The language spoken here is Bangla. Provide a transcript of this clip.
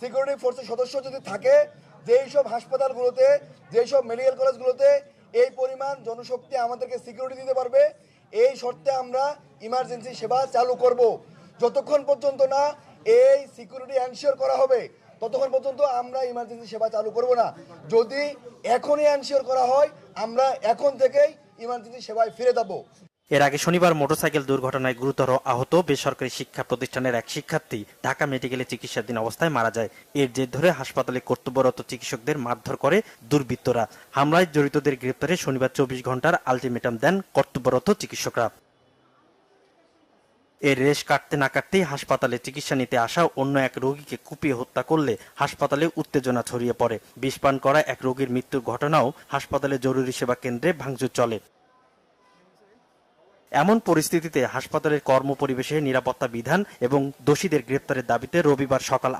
সিকিউরিটি ফোর্সের সদস্য যদি থাকে, যেই সব হাসপাতালগুলোতে, যেই সব মেডিকেল কলেজগুলোতে এই পরিমাণ জনশক্তি আমাদেরকে সিকিউরিটি দিতে পারবে, এই শর্তে আমরা ইমার্জেন্সি সেবা চালু করব। যতক্ষণ পর্যন্ত না এই সিকিউরিটি এনশিওর করা হবে ততক্ষণ পর্যন্ত আমরা ইমার্জেন্সি সেবা চালু করব না। যদি এখনই এনশিওর করা হয়, আমরা এখন থেকেই ইমার্জেন্সি সেবায় ফিরে যাব। এর আগে শনিবার মোটরসাইকেল দুর্ঘটনায় গুরুতর আহত বেসরকারি শিক্ষা প্রতিষ্ঠানের এক শিক্ষার্থী ঢাকা মেডিকেলে চিকিৎসাধীন অবস্থায় মারা যায়। এর জের ধরে হাসপাতালে কর্তব্যরত চিকিৎসকদের মারধর করে দুর্বৃত্তরা। হামলায় জড়িতদের গ্রেপ্তারে শনিবার 24 ঘন্টার আলটিমেটাম দেন কর্তব্যরত চিকিৎসকরা। এর রেশ কাটতে না কাটতেই হাসপাতালে চিকিৎসা নিতে আসা অন্য এক রোগীকে কুপিয়ে হত্যা করলে হাসপাতালে উত্তেজনা ছড়িয়ে পড়ে। বিষ পান করা এক রোগীর মৃত্যুর ঘটনাও হাসপাতালে জরুরি সেবা কেন্দ্রে ভাঙচুর চলে। এমন পরিস্থিতিতে হাসপাতালের কর্মপরিবেশে নিরাপত্তা বিধান এবং দোষীদের গ্রেপ্তারের দাবিতে রবিবার সকাল